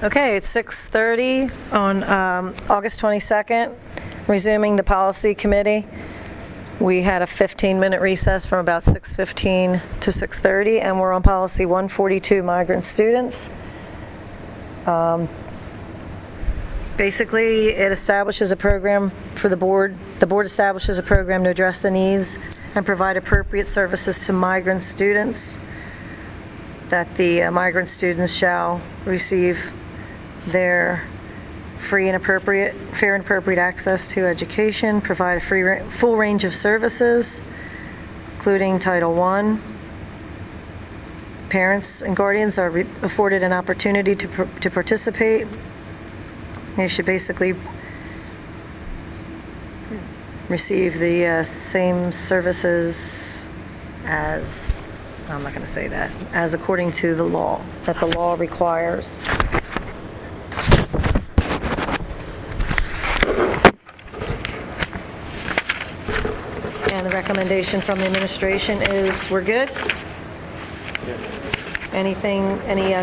Okay, it's 6:30 on August 22nd, resuming the policy committee. We had a 15-minute recess from about 6:15 to 6:30, and we're on policy 142, migrant students. Basically, it establishes a program for the board. The board establishes a program to address the needs and provide appropriate services to migrant students, that the migrant students shall receive their fair and appropriate access to education, provide a full range of services, including Title I. Parents and guardians are afforded an opportunity to participate. They should basically receive the same services as, I'm not going to say that, as according to the law, that the law requires. And the recommendation from the administration is, we're good? Yes. Any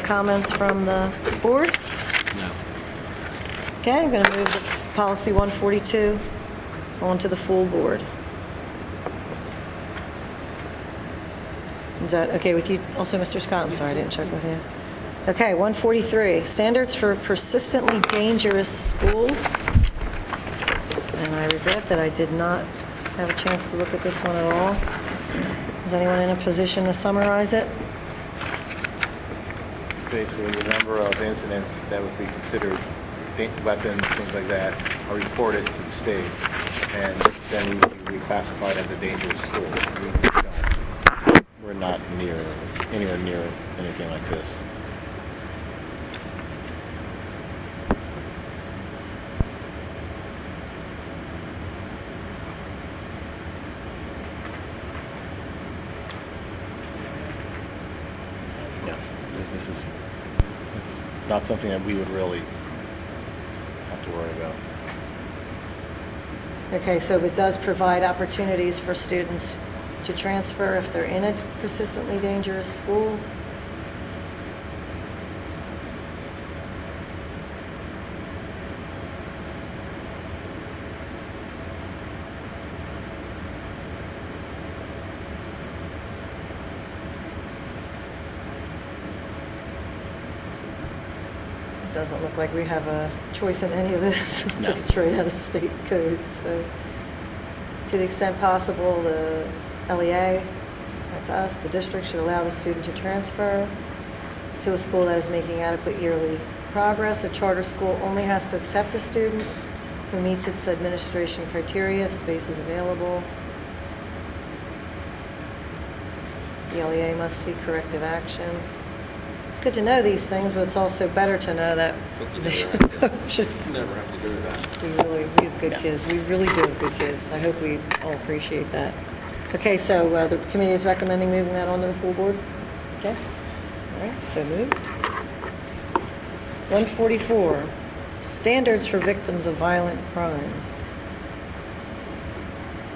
comments from the board? No. Okay, I'm going to move the policy 142 onto the full board. Is that okay with you also, Mr. Scott? I'm sorry, I didn't check with you. Okay, 143, standards for persistently dangerous schools. And I regret that I did not have a chance to look at this one at all. Is anyone in a position to summarize it? Basically, the number of incidents that would be considered weapons, things like that, are reported to the state, and then we would be reclassified as a dangerous school. We're not anywhere near anything like this. Yeah, this is not something that we would really have to worry about. Okay, so it does provide opportunities for students to transfer if they're in a persistently dangerous school. Doesn't look like we have a choice in any of this. It's No. like straight out of state code. So, to the extent possible, the LEA, that's us, the district should allow the student to transfer to a school that is making adequate yearly progress. A charter school only has to accept a student who meets its administration criteria if space is available. The LEA must seek corrective action. It's good to know these things, but it's also better to know that they should Never have to do that. we have good kids. We really do have good kids. I hope we all appreciate that. Okay, so the committee is recommending moving that onto the full board? Okay. All right, so moved. 144, standards for victims of violent crimes.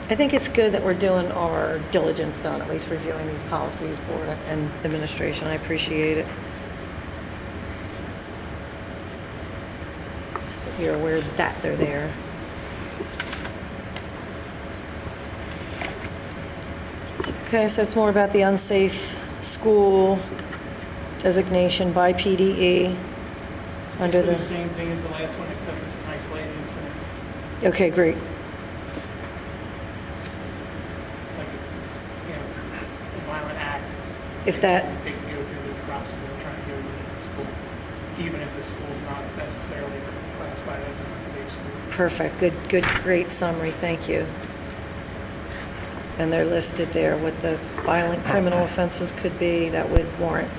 I think it's good that we're doing our diligence done, at least reviewing these policies, board and administration. I appreciate it. So that you're aware that they're there. Okay, so it's more about the unsafe school designation by PDE under It's the the... same thing as the last one, except it's an isolated incidents. Okay, great. Like, a violent act. If that... They can go through the process of trying to go to a different school, even if the school's not necessarily classified as an unsafe school. Perfect, good, great summary, thank you. And they're listed there, what the violent criminal offenses could be that would warrant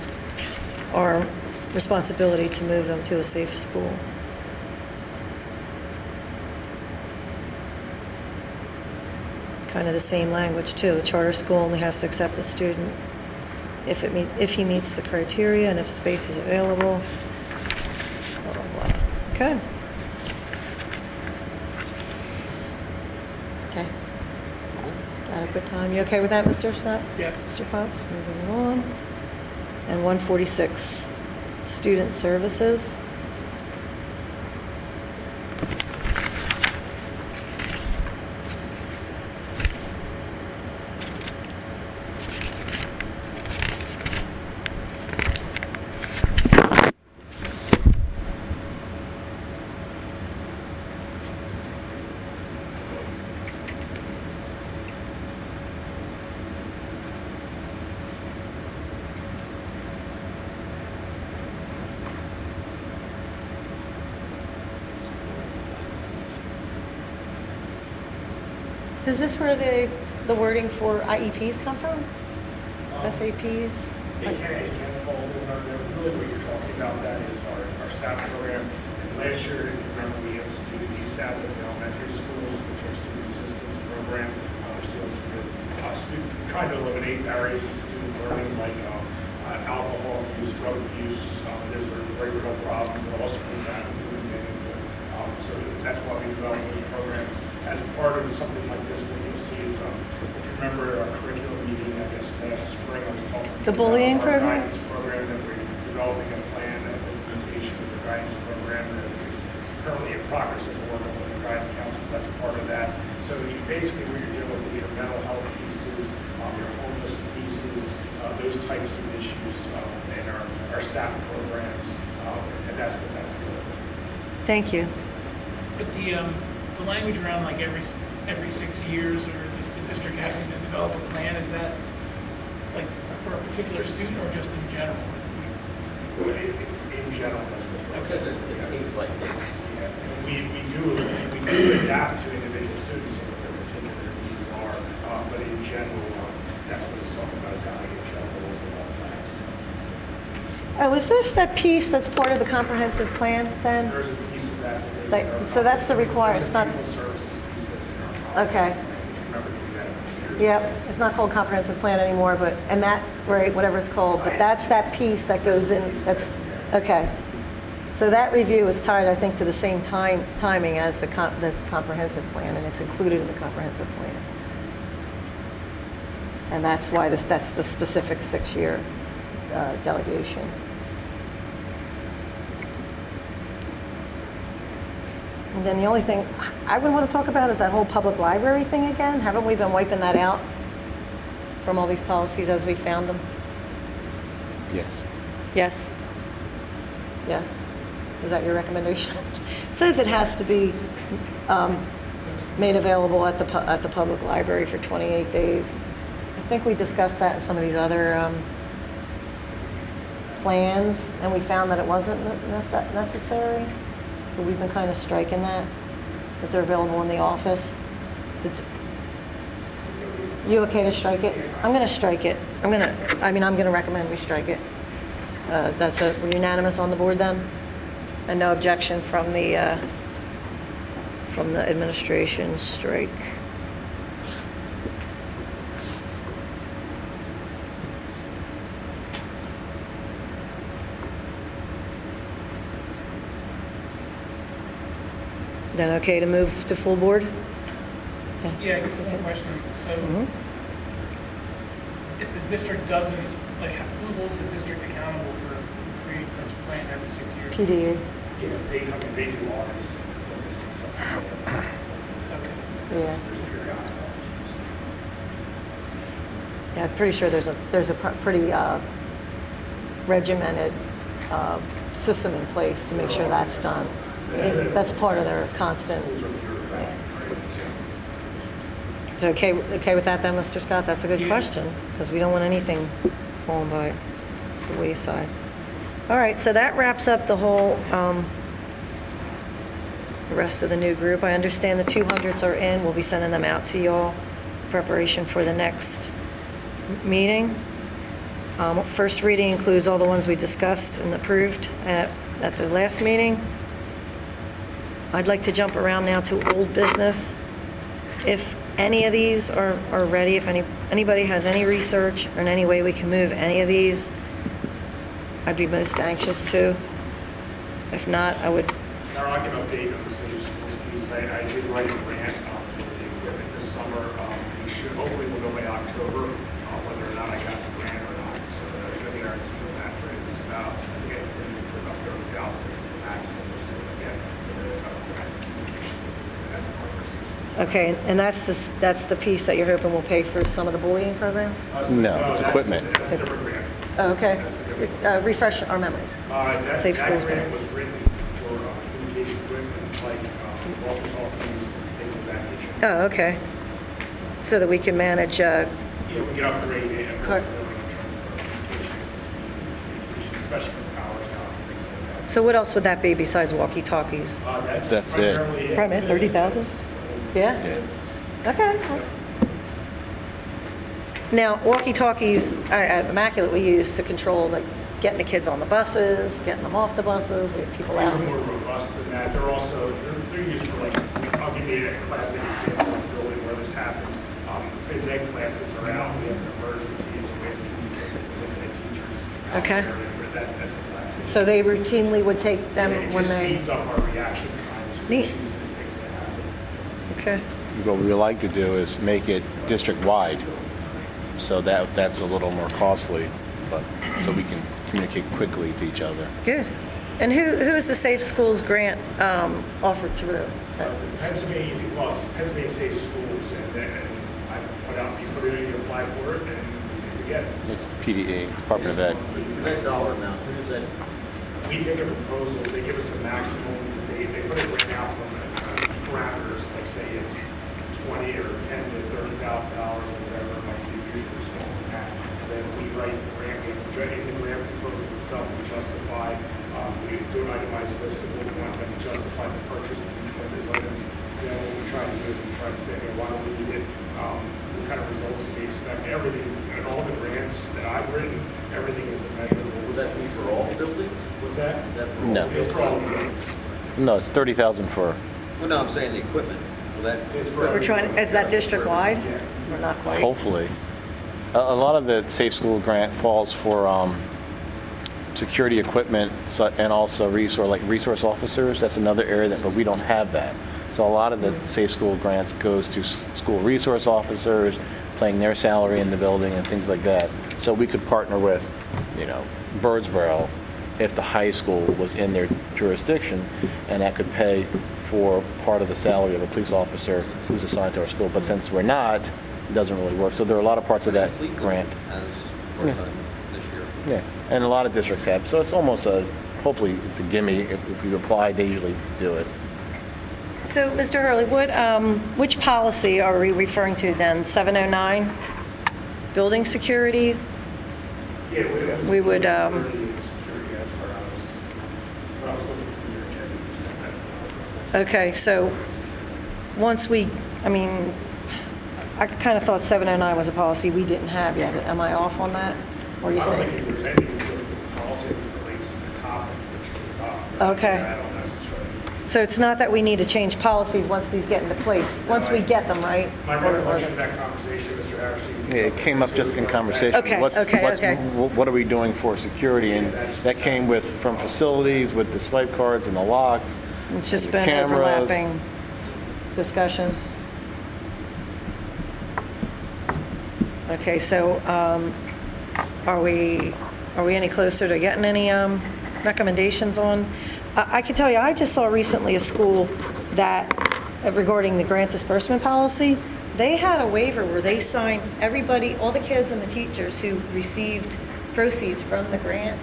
our responsibility to move them to a safe school. Kind of the same language too. A charter school only has to accept the student if he meets the criteria and if space is available. Blah, blah, blah. Okay. Okay. Adequate time. You okay with that, Mr. Snap? Yep. Mr. Potts, moving on. And 146, student services. Is this where the wording for IEPs come from? SAPs? It can fall under there. Really what you're talking about, that is our SAP program. And last year, if you remember, we instituted ESAP in the elementary schools, which are student assistance program, which deals with trying to eliminate barriers to student learning, like alcohol abuse, drug abuse. Those are very real problems that all schools have, including Bennington. So that's why we developed those programs. As part of something like this, what you'll see is, if you remember our curriculum meeting, I guess last spring, I was talking The bullying about our program? guidance program, that we're developing a plan of implementation of the guidance program that is currently in progress of work with the guidance council. That's part of that. So basically what you're dealing with is your mental health pieces, your homeless pieces, those types of issues in our SAP programs, and that's what that's doing. Thank you. But the language around like every 6 years, or the district having to develop a plan, is that like for a particular student or just in general? In general, that's what we're Okay. Yeah, and we do adapt to individual students and what their particular needs are, but in general, that's what it's talking about, is having a general overall plan. So Oh, is this that piece that's part of the comprehensive plan then? there's a piece of that. That is Like, in our- so that's the required- there's it's a not- pupil services piece that's in our Okay. policy. If you remember, we did that in years. Yep, it's not called comprehensive plan anymore, but, and that, right, whatever it's called, but that's that piece that goes in, that's, okay. So that review is tied, I think, to the same timing as this comprehensive plan, and it's included in the comprehensive plan. And that's why that's the specific 6-year delegation. And then the only thing I would want to talk about is that whole public library thing again. Haven't we been wiping that out from all these policies as we found them? Yes. Yes. Yes. Is that your recommendation? It says it has to be made available at the public library for 28 days. I think we discussed that in some of these other plans, and we found that it wasn't necessary. So we've been kind of striking that they're available in the office. You okay to strike it? I'm going to strike it. I'm going to recommend we strike it. That's we're unanimous on the board then? And no objection from the administration, strike. Then okay to move to full board? Yeah, I guess one question. So Mhm. if the district doesn't, like, who holds the district accountable for creating such a plan every 6 years? PDA. Yeah, they come and they do audits for missing something. Okay. Yeah. There's periodic audits. Yeah, I'm pretty sure there's a pretty regimented system in place to make sure that's done. That's part of their constant. Those are bureaucratic, right? Is it okay with that then, Mr. Scott? That's a good Yeah. question, because we don't want anything falling by the wayside. All right, so that wraps up the whole, the rest of the new group. I understand the 200s are in. We'll be sending them out to y'all, preparation for the next meeting. First reading includes all the ones we discussed and approved at the last meeting. I'd like to jump around now to old business. If any of these are ready, if anybody has any research or in any way we can move any of these, I'd be most anxious to. If not, I would, Now, I can update on the safe schools piece. I did write a grant for the equipment this summer. We should, hopefully we'll go by October, whether or not I got the grant or not. So there's no guarantee on that, but it's about, I think I paid for about 30,000, which is the maximum we're still going to get for the grant. That's part of our safe schools. okay, and that's the piece that you're hoping will pay for some of the bullying program? No, it's equipment. That's a different grant. Oh, okay. Refresh our memories. That Safe schools grant grant. was written for communication equipment, like walkie-talkies, things of that nature. Oh, okay. So that we can manage, Yeah, we can upgrade it and Car- in terms of communications and speed, communications, especially for power tower, things like that. so what else would that be besides walkie-talkies? That's That's it. primarily Probably 30,000? Yeah? It's Okay. Now, walkie-talkies at Immaculate we use to control, like, getting the kids on the buses, getting them off the buses, we have people These out. are more robust than that. They're also, they're used for like, I'll give you a classic example of a building where this happens. Phys ed classes are out, we have an emergency, it's a way to communicate with phys ed teachers. out Okay. there, and That's a classic. So they routinely would take them It when just they... speeds up our reaction time to Neat. issues and things that happen. Okay. What we would like to do is make it district-wide, so that's a little more costly, but, so we can communicate quickly to each other. Good. And who is the Safe Schools grant offered through? Is that- Pennsylvania, well, it's Pennsylvania Safe Schools, and I put out, you put it in, you apply for it, and we see if we get it. It's PDE, Department of Ed. That dollar amount, who's that? We make a proposal, they give us a maximum, they put it right now from parameters, like say it's 20 or 10 to $30,000 or whatever, it might be usually smaller than that. And then we write the grant, we have in the grant proposal itself, we justify, we do an itemized list of what we want them to justify the purchase of each one of those items. Then what we try to do is we try to say, hey, why do we need it? What kind of results do we expect? Everything, and all the grants that I've written, everything is a measurable. Would that be for all building? What's that? Is that for No. all? It's for all the buildings. No, it's 30,000 for, Well, no, I'm saying the equipment. Will that? It's for We're trying, is that district-wide? Yeah. Or not quite? hopefully. A lot of the Safe School grant falls for security equipment and also resource officers. That's another area but we don't have that. So a lot of the Safe School grants goes to school resource officers, paying their salary in the building and things like that. So we could partner with, Birdsboro if the high school was in their jurisdiction, and that could pay for part of the salary of a police officer who's assigned to our school. But since we're not, it doesn't really work. So there are a lot of parts of that Fleet grant. Has worked on this year. Yeah, and a lot of districts have. So it's almost hopefully it's a gimme. If you apply, they usually do it. So, Mr. Hurley, which policy are we referring to then? 709? Building security? Yeah, We would, Security, that's where I was looking through your agenda, you sent that's what I was Okay, so once I kind of thought 709 was a policy we didn't have yet. Am I off on that? Or are you I don't saying? think there's anything to the policy that relates to the topic which came up. Okay. I don't necessarily. So it's not that we need to change policies once these get into place, once we get them, right? My recollection of that conversation, Mr. Harrison. It came up just in conversation. Okay, okay. What are we doing for security? And that came from facilities with the swipe cards and the locks. It's just the been cameras. overlapping discussion. Okay, so are we any closer to getting any recommendations on? I can tell you, I just saw recently a school that, regarding the grant disbursement policy, they had a waiver where they signed everybody, all the kids and the teachers who received proceeds from the grant,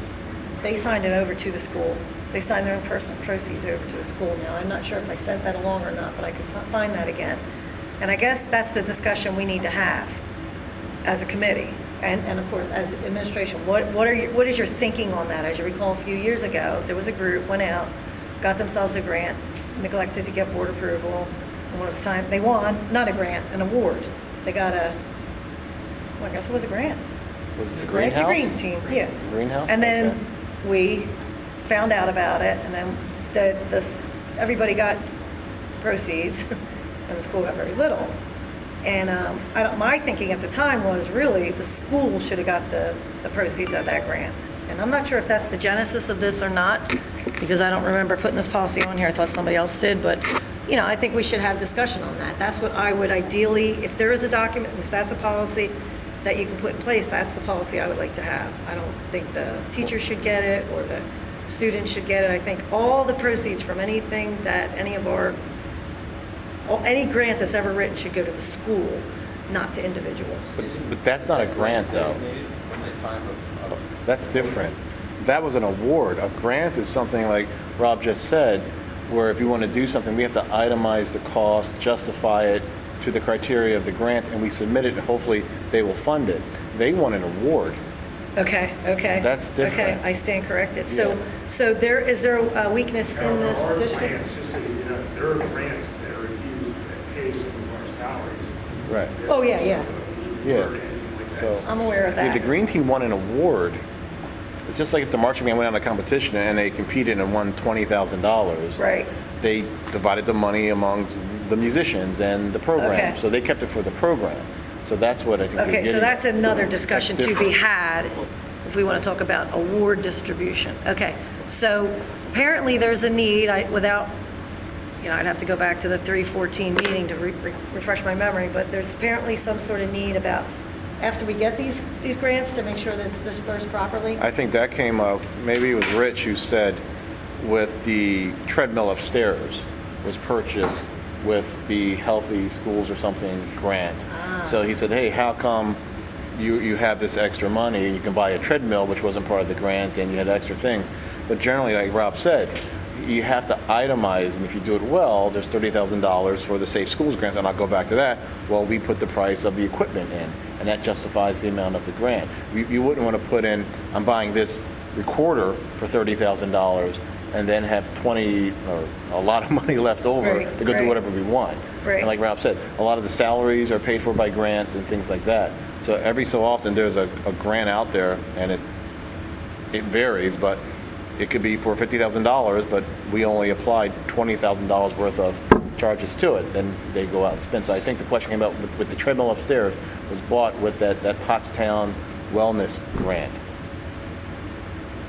they signed it over to the school. They signed their own personal proceeds over to the school now. I'm not sure if I sent that along or not, but I could find that again. And I guess that's the discussion we need to have as a committee and of course, as administration. What is your thinking on that? As you recall, a few years ago, there was a group, went out, got themselves a grant, neglected to get board approval. And when it was time, they won, not a grant, an award. They got I guess it was a grant. Was it the Right? greenhouse? The green team, yeah. The greenhouse? And then Okay. we found out about it, and then everybody got proceeds, and the school got very little. And my thinking at the time was really the school should have got the proceeds of that grant. And I'm not sure if that's the genesis of this or not, because I don't remember putting this policy on here. I thought somebody else did, but I think we should have discussion on that. That's what I would ideally, if there is a document, if that's a policy that you can put in place, that's the policy I would like to have. I don't think the teacher should get it or the student should get it. I think all the proceeds from anything that any grant that's ever written should go to the school, not to individuals. But that's not a grant, though. From the time of That's different. That was an award. A grant is something like Rob just said, where if you want to do something, we have to itemize the cost, justify it to the criteria of the grant, and we submit it, and hopefully they will fund it. They want an award. Okay. That's different. Okay, I stand corrected. Yeah. So is there a weakness in this Our district? grants, just so you know, there are grants that are used that pay some of our salaries. Right. Oh, yeah. Yeah. So I'm aware of if the that. green team won an award, it's just like if the marching band went on a competition and they competed and won $20,000. Right. They divided the money amongst the musicians and the program, Okay. so they kept it for the program. So that's what I think. Okay, so that's another discussion to be different. had if we want to talk about award distribution. Okay, so apparently there's a need, without, I'd have to go back to the 314 meeting to refresh my memory, but there's apparently some sort of need about, after we get these grants, to make sure that it's dispersed properly? I think that came up, maybe it was Rich who said, with the treadmill upstairs was purchased with the Healthy Schools or something grant. So he said, hey, how come you have this extra money and you can buy a treadmill, which wasn't part of the grant, and you had extra things. But generally, like Rob said, you have to itemize, and if you do it well, there's $30,000 for the Safe Schools grants, and I'll go back to that. Well, we put the price of the equipment in, and that justifies the amount of the grant. You wouldn't want to put in, I'm buying this recorder for $30,000, and then have 20 or a lot of money left over Right, to go do right. whatever we want. Right. And like Rob said, a lot of the salaries are paid for by grants and things like that. So every so often there's a grant out there, and it varies, but it could be for $50,000, but we only applied $20,000 worth of charges to it. Then they go out and spend. So I think the question came out with the treadmill upstairs was bought with that Pottstown Wellness grant.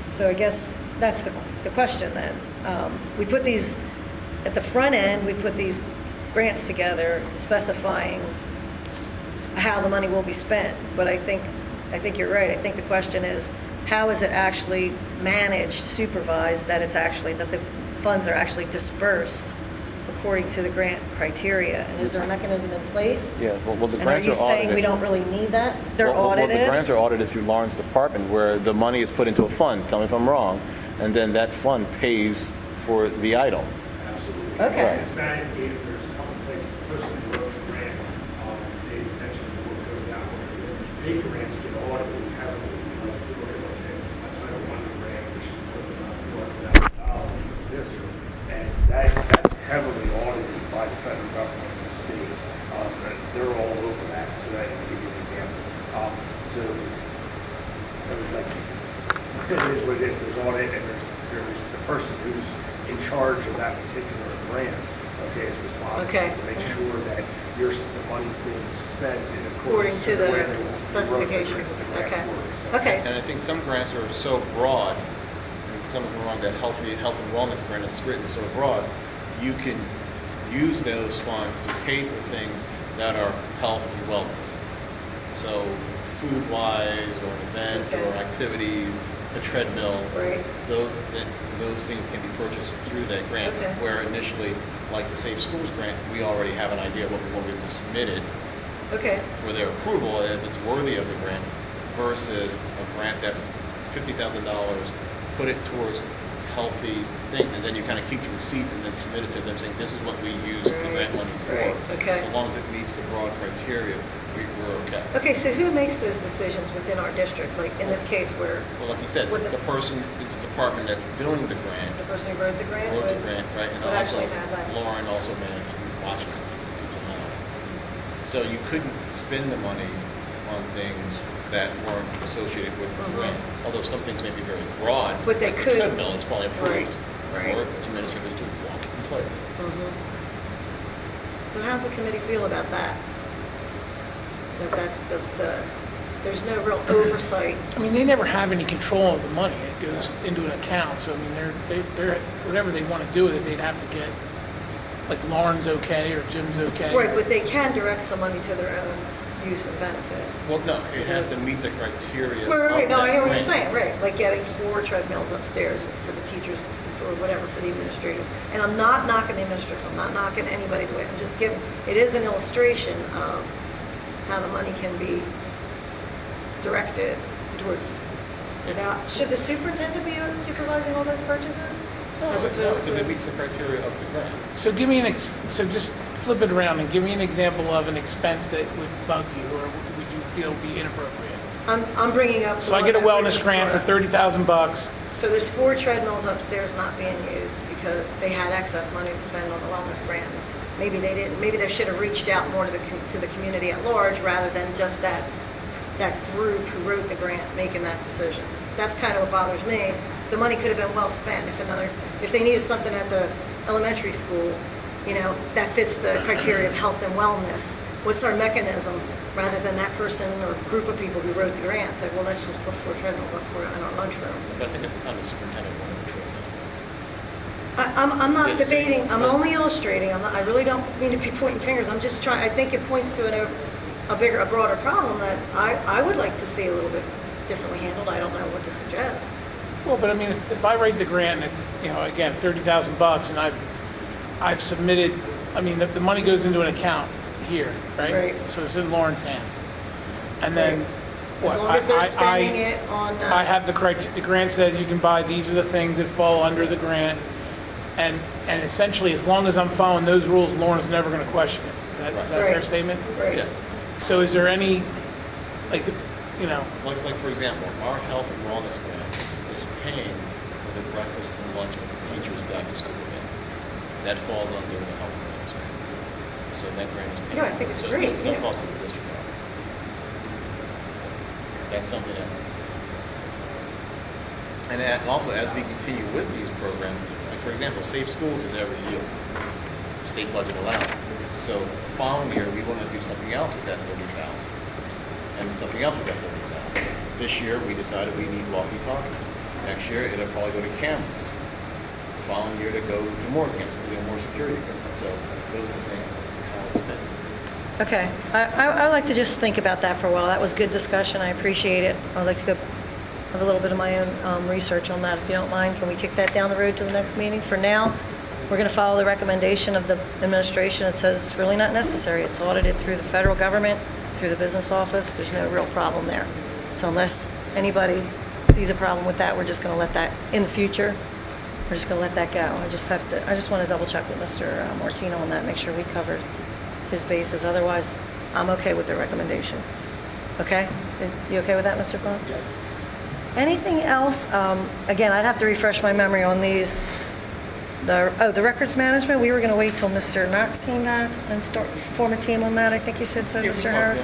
So I guess that's the question then. We put these, at the front end, we put these grants together specifying how the money will be spent. But I think you're right. I think the question is, how is it actually managed, supervised, that the funds are actually dispersed according to the grant criteria? And is there a mechanism in place? Yeah, well the And are grants you are audited. saying we don't really need that? They're Well, audited? the grants are audited through Lauren's department, where the money is put into a fund. Tell me if I'm wrong, and then that fund pays for the item. Absolutely. Okay. It's mandated, there's a couple places, the person who wrote the grant pays attention to what goes out. Big grants get audited heavily. Like, if you look at a Title I grant, which is worth about $400,000 for the district, and that's heavily audited by the federal government and the states. They're all over that, so that I'll give you an example. So, it is what it is. There's audit, and there's the person who's in charge of that particular grant, okay, is responsible Okay. to make sure that the money's being spent in According accordance to the way they wrote specifications. the grant Okay. for. So Okay. And I think some grants are so broad, and tell me if I'm wrong, that health and wellness grant is written so broad, you can use those funds to pay for things that are health and wellness. So food-wise, or an event, Okay. or activities, a treadmill, Right. those things can be purchased through that grant. Okay. Where initially, like the Safe Schools grant, we already have an idea of what we want to submit it Okay. for their approval, and if it's worthy of the grant, versus a grant that's $50,000, put it towards healthy things, and then you kind of keep the receipts and then submit it to them saying, this is what we use the grant money for. Right, okay. As long as it meets the broad criteria, we're okay. Okay, so who makes those decisions within our district? Like in this case, where Well, like you said, Would the- the person, the department that's doing the grant, the person who wrote the grant wrote the would grant, right, and would also actually have that. Lauren also manages and watches and keeps people know. So you couldn't spend the money on things that weren't associated with the grant, although some things may be very broad. But they like the could- treadmill is probably approved Right, for administrators to walk in place. But how does the committee feel about that? That's there's no real oversight. I mean, they never have any control of the money. It goes into an account, so I mean, they're whatever they want to do with it, they'd have to get, like Lauren's okay or Jim's okay. Right, but they can direct some money to their own use and benefit. Well, no, it has to meet the criteria. Right, of no, I that hear what you're grant. saying, right, like getting 4 treadmills upstairs for the teachers or whatever for the administrators. And I'm not knocking the administrators, I'm not knocking anybody, I'm just giving, it is an illustration of how the money can be directed towards, without, should the superintendent be supervising all those purchases? As opposed Because it to, meets the criteria of the grant. So give me so just flip it around and give me an example of an expense that would bug you or would you feel be inappropriate. I'm bringing up. So I get a wellness grant for $30,000. So there's 4 treadmills upstairs not being used because they had excess money to spend on the wellness grant. maybe they didn't, maybe they should have reached out more to the community at large rather than just that group who wrote the grant making that decision. That's kind of what bothers me. The money could have been well spent if they needed something at the elementary school, that fits the criteria of health and wellness. What's our mechanism rather than that person or group of people who wrote the grant said, well, let's just put 4 treadmills up in our lunchroom. But I think at the time the superintendent wanted to treatment. I'm not debating, I'm only illustrating, I really don't mean to be pointing fingers, I think it points to a broader problem that I would like to see a little bit differently handled. I don't know what to suggest. Well, but I mean, if I write the grant and it's, again, $30,000 and I've submitted, I mean, the money goes into an account here, right? Right. So it's in Lauren's hands. And then, As long as they're spending it on... I have the grant says you can buy, these are the things that fall under the grant. And essentially, as long as I'm following those rules, Lauren's never going to question it. Is that a fair statement? Right. Yeah. So is there any, like For example, our health and wellness grant is paying for the breakfast and lunch of the teachers back to school event. That falls under the health and wellness grant. So that grant is paying. No, I think it's so great, There's no cost to the district. So that's something else. And also, as we continue with these programs, like for example, Safe Schools is every year, state budget allowed. So the following year, we want to do something else with that 30,000, and something else with that 30,000. This year, we decided we need walkie-talkies. Next year, it'll probably go to cameras. The following year, to go to more cameras, more security cameras. So those are the things how it's been. Okay, I'd like to just think about that for a while. That was good discussion, I appreciate it. I'd like to go have a little bit of my own research on that, if you don't mind. Can we kick that down the road to the next meeting? For now, we're going to follow the recommendation of the administration. It says it's really not necessary. It's audited through the federal government, through the business office. There's no real problem there. So unless anybody sees a problem with that, we're just going to let that, in the future, we're just going to let that go. I just want to double check with Mr. Martino on that, make sure we covered his bases. Otherwise, I'm okay with the recommendation. Okay? You okay with that, Mr. Blunt? Yeah. Anything else? Again, I'd have to refresh my memory on these. The records management, we were going to wait till Mr. Knotts came back and form a team on that. I think you said so, Mr. Harris.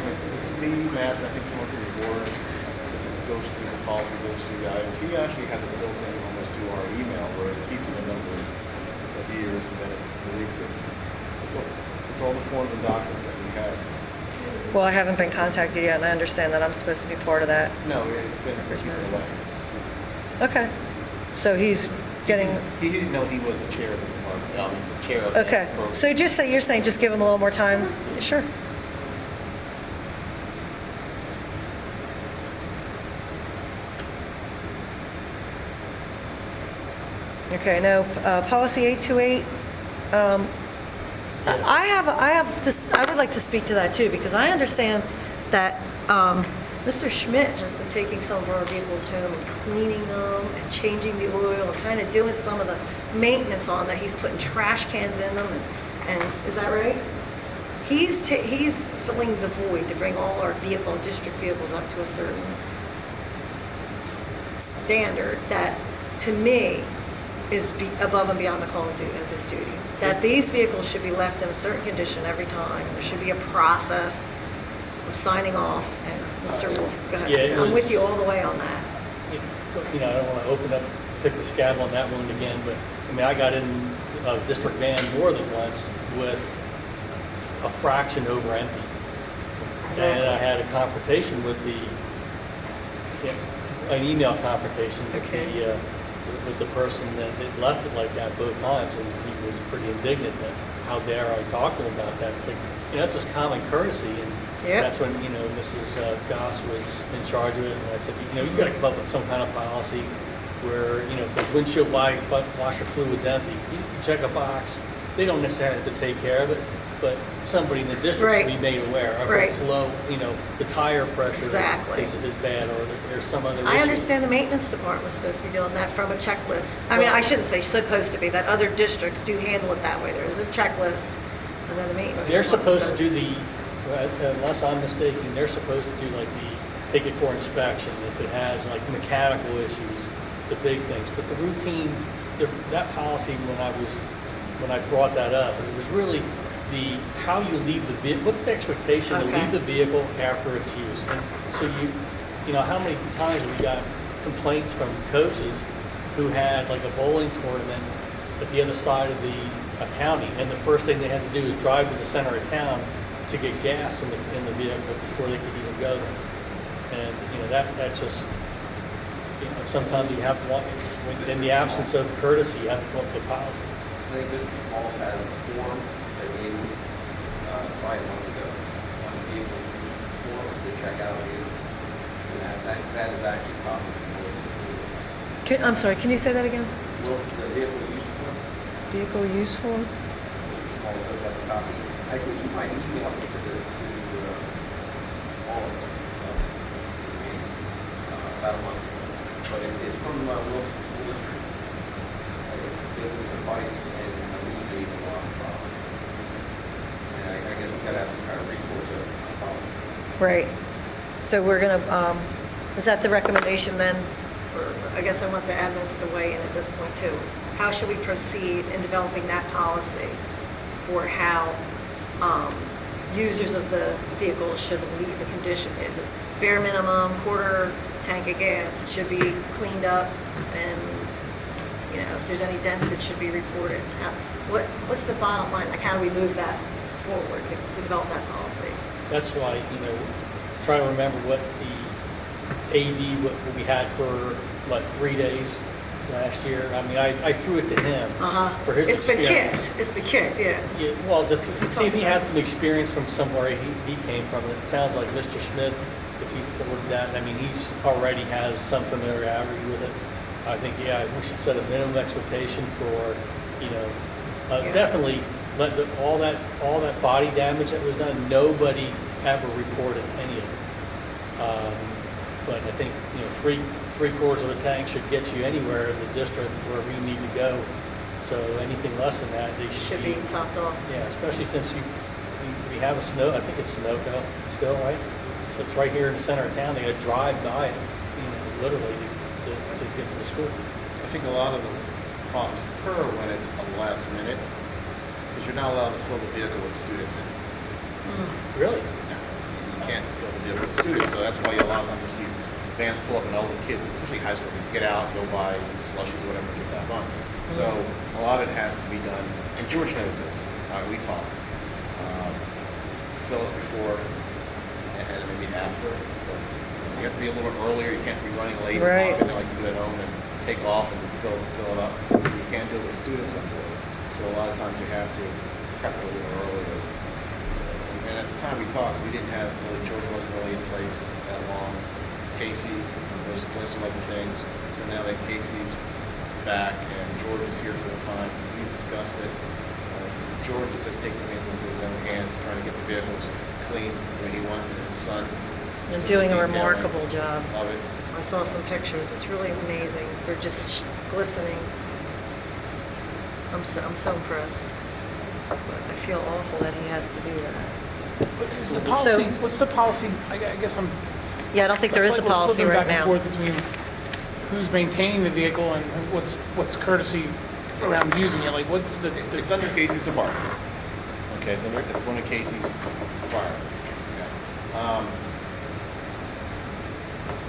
The maps, I think some of the board, this goes through the policy, goes through the items. He actually has it built in almost to our email where it keeps it a number of years and then it deletes it. It's all the forms and documents that we have. Well, I haven't been contacted yet, and I understand that I'm supposed to be part of that. No, it's been away. Okay. So he's getting... He didn't know he was the chair of the department, chair of the Okay. program. So you're saying just give him a little more time? Sure. Okay, no, policy 828, I would like to speak to that too, because I understand that Mr. Schmidt has been taking some of our vehicles home and cleaning them and changing the oil and kind of doing some of the maintenance on that. He's putting trash cans in them, and is that right? He's filling the void to bring all our district vehicles up to a certain standard that, to me, is above and beyond the call of his duty. That these vehicles should be left in a certain condition every time. There should be a process of signing off. And Mr. Wolf, go ahead. Yeah, I'm with you all the way on that. I don't want to pick the scab on that one again, but I mean, I got in a district van more than once with a fraction over empty. And I had a confrontation with an email confrontation Okay. with the person that had left it like that both times, and he was pretty indignant that how dare I talk to him about that. It's like, it's just common courtesy, and Yep. that's when, Mrs. Goss was in charge of it, and I said, you got to come up with some kind of policy where, if the windshield washer fluid's empty, you check a box. They don't necessarily have to take care of it, but somebody in the district should be made aware of Right. it's low, the tire pressure Exactly. is bad, or there's some other issue. I understand the maintenance department was supposed to be doing that from a checklist. I mean, I shouldn't say supposed to be, that other districts do handle it that way. There's a checklist, and then the maintenance They're department supposed to does. do unless I'm mistaken, they're supposed to do take it for inspection if it has mechanical issues, the big things. But the routine, that policy when I brought that up, it was really how you leave the vehicle, what's the expectation to Okay. leave the vehicle after it's used? And so you know, how many times have we got complaints from coaches who had like a bowling tournament at the other side of the county, and the first thing they had to do is drive to the center of town to get gas in the vehicle before they could even go there. And, you know, that just, you know, sometimes you have to walk, in the absence of courtesy, you have to come up with a policy. I think Mr. Paul has a form that gave me, probably a month ago, on the vehicle use form to check out vehicle. And that is actually copied from I'm sorry, can you say that again? the vehicle use form. Vehicle use form? Paul does have a copy. Actually, he might email it to all of us, about a month ago. But it's from Wilson School District. It's business advice and we gave a lot of problems. And I guess we gotta have some kind of recourse of a problem. Right. So we're going to, is that the recommendation then? Or I guess I want the admins to weigh in at this point too. How should we proceed in developing that policy for how users of the vehicle should leave the condition? The bare minimum, quarter tank of gas should be cleaned up, and you know, if there's any dents, it should be reported. What's the bottom line? Like, how do we move that forward to develop that policy? That's why, you know, try to remember what the AD, what we had for, 3 days last year. I mean, I threw it to him for his It's been experience. kicked. It's been kicked, yeah. Yeah, well, to Because he see if he talked had about some this. experience from somewhere he came from. It sounds like Mr. Schmidt, if he forwarded that, I mean, he's already has some familiarity with it. I think, yeah, we should set a minimum expectation for, you know, Yeah. definitely let all that body damage that was done, nobody ever reported any of it. But I think, you know, three-quarters of a tank should get you anywhere in the district where we need to go. So anything less than that, they Should be topped off. yeah, especially since we have a snow, I think it's Sunoco still, right? So it's right here in the center of town. They got to drive by it, you know, literally to get to the school. I think a lot of the problems occur when it's a last minute, because you're not allowed to fill the vehicle with students in. Really? You can't fill the vehicle with students, so that's why a lot of times you see vans pull up and all the kids, especially high school kids, get out, go buy slushies or whatever, get back on. So a lot of it has to be done, and George knows this, we talk. Fill it before and maybe after. But you have to be a little bit earlier, you can't be running late Right. and like you do at home and take off and fill it up. You can't do it with students on board. So a lot of times you have to prep it a little earlier. And at the time we talked, we didn't have George wasn't really in place that long. Casey was doing some other things. So now that Casey's back and George is here full time, we've discussed it. George is just taking things into his own hands, trying to get the vehicles clean the way he wants it. His son And is doing a detailing remarkable job. of it. I saw some pictures. It's really amazing. They're just glistening. I'm so impressed. But I feel awful that he has to do that. What's the policy, what's the policy, I guess I'm. Yeah, I don't think there is a we're policy flipping right back and now. forth between who's maintaining the vehicle and what's courtesy around using it, like what's the It's under Casey's department. Okay, it's one of Casey's requirements. Okay.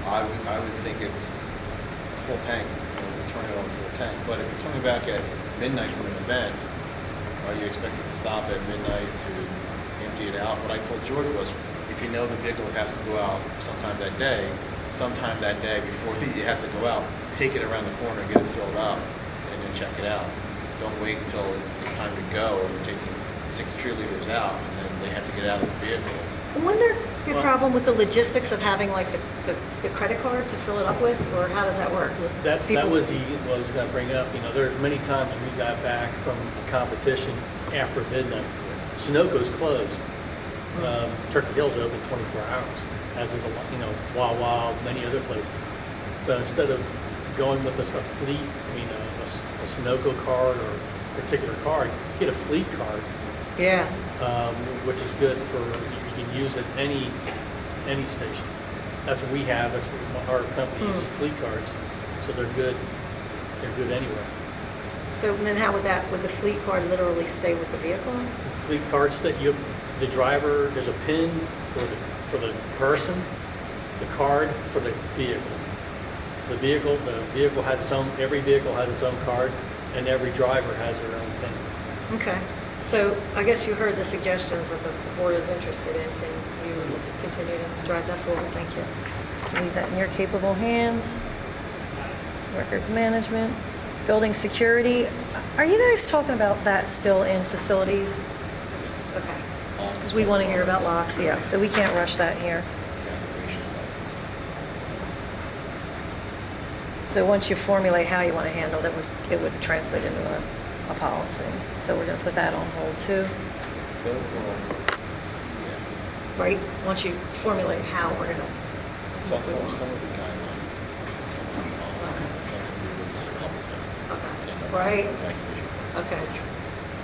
I would think it's full tank, you know, if you turn it on full tank. But if you're coming back at midnight from an event, are you expected to stop at midnight to empty it out? What I told George was, if you know the vehicle has to go out sometime that day before it has to go out, take it around the corner, get it filled up, and then check it out. Don't wait until it's time to go and you're taking 6 cheerleaders out and then they have to get out of the vehicle. Wouldn't there be a problem with the logistics of having like the credit card to fill it up with, or how does that work? That People- was what I was going to bring up. You know, there's many times we got back from a competition after midnight. Sunoco's closed. Turkey Hill's open 24 hours, as is Wawa, many other places. So instead of going with a fleet, a Sunoco card or a particular card, get a fleet card, Yeah. which is good for you can use at any station. That's what we have. That's what our company uses, fleet cards. So they're good. They're good anywhere. So then how would the fleet card literally stay with the vehicle? Fleet card stick, the driver, there's a pin for the person, the card for the vehicle. So the vehicle has its own, every vehicle has its own card, and every driver has their own pin. Okay, so I guess you heard the suggestions that the board is interested in. Can you continue to drive that forward? Thank you. Leave that in your capable hands. Records management, building security. Are you guys talking about that still in facilities? Okay, because we want to hear about locks, yeah, so we can't rush that here. So once you formulate how you want to handle it, it would translate into a policy. So we're going to put that on hold too, right? Once you formulate how we're going to. Some of the guidelines, some of the policies, some of the rules that come with it. Right. Recognition. Okay.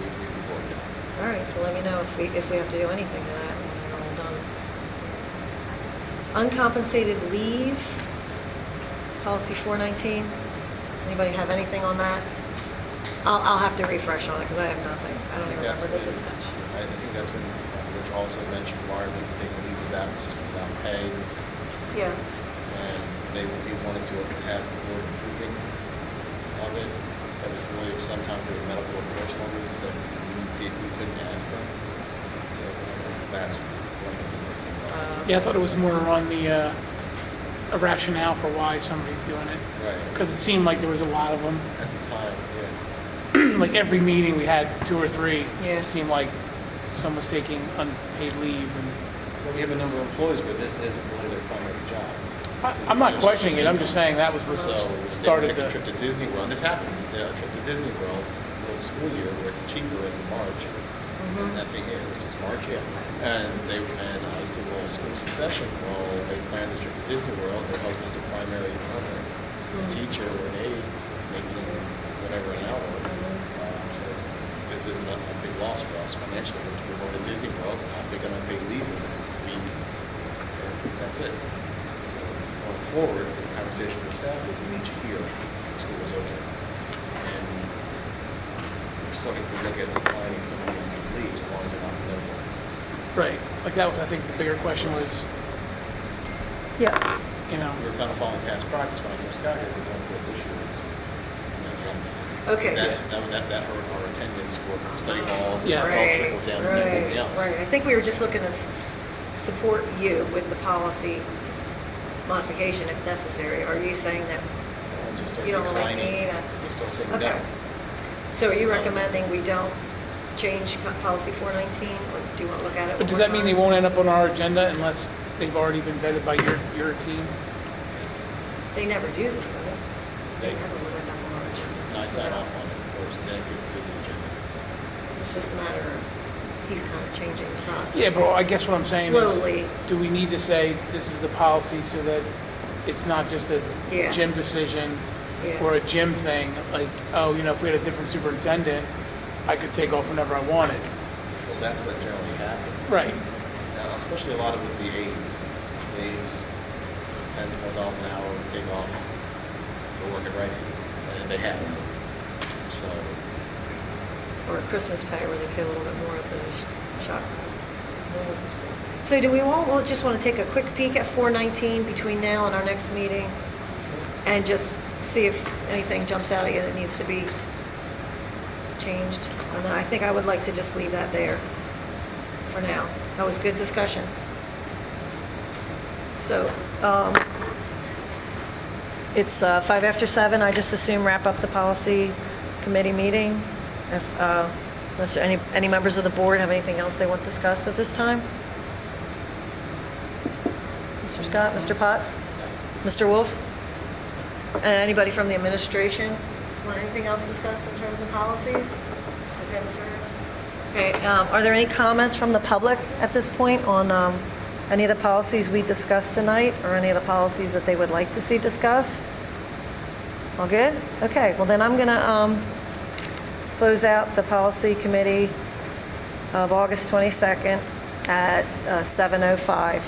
We worked out. All right, so let me know if we have to do anything to that when we're all done. Uncompensated leave, policy 419. Anybody have anything on that? I'll have to refresh on it because I have nothing. I don't even remember the discussion. I think that's when Rich also mentioned why we take a leave without pay, Yes. and he wanted to have the board approving of it. That was really if sometimes there were medical or personal reasons that we couldn't ask them. So that's one of the things that came up. Yeah, I thought it was more on the a rationale for why somebody's doing it. Right. Because it seemed like there was a lot of them. At the time, yeah. Like every meeting we had 2 or 3. Yeah. It seemed like someone was taking unpaid leave. And Well, we have a number of employees, but this isn't really their primary job. This I'm is not their questioning it. I'm income. just saying that was what So started they the. take a trip to Disney World. And this happened. A trip to Disney World for the school year where it's cheaper in March. And I think it was just March, yeah. And I said, well, school succession. Well, they planned this trip to Disney World. Their husband's the primary owner, a teacher or an aide, making whatever an hour. So this isn't a big loss for us financially. We're going to Disney World. I'm taking unpaid leave for this week. And that's it. So going forward, the conversation with staff would we need you here. School is open. And we're starting to look at declining some of the unpaid leaves as long as they're not medical reasons. Right. Like that was, I think, the bigger question was, Yeah. you know, We were kind of following past practice when I first got here. We're going for it this year. Okay. That hurt our attendance for study halls. And Yes. it's all trickled down to everything else. Right. I think we were just looking to support you with the policy modification if necessary. Are you saying that, And just start You don't really declining. need a- Just start saying okay. no. So are you recommending we don't change policy 419, or do you want to look at it? but one does more that mean they time? won't end up on our agenda unless they've already been vetted by your team? They never do, do they? They- never would end up on our agenda. And I sign off on it first, then it gets to the agenda. It's just a matter of, he's kind of changing the process. Yeah, but I guess what I'm saying Slowly. is, do we need to say this is the policy so that it's not just a Yeah. gym decision Yeah. or a gym thing? Like, oh, you know, if we had a different superintendent, I could take off whenever I wanted. Well, that's what generally happens. Right. Now, especially a lot of with the aides. The aides, $10, $12 an hour, take off, go work at writing, and they have. So, Or Christmas pay where they pay a little bit more at the shop. What was this? So do we we'll just want to take a quick peek at 419 between now and our next meeting and just see if anything jumps out at you that needs to be changed? And then I think I would like to just leave that there for now. That was good discussion. So, it's 5 after 7. I just assume wrap up the policy committee meeting. If, unless there any members of the board have anything else they want discussed at this time? Mr. Scott, Mr. Potts, Mr. Wolf? Anybody from the administration want anything else discussed in terms of policies? Okay, Mr. Harris? Okay, are there any comments from the public at this point on any of the policies we discussed tonight, or any of the policies that they would like to see discussed? All good? Okay, well then I'm going to close out the policy committee of August 22nd at 7:05.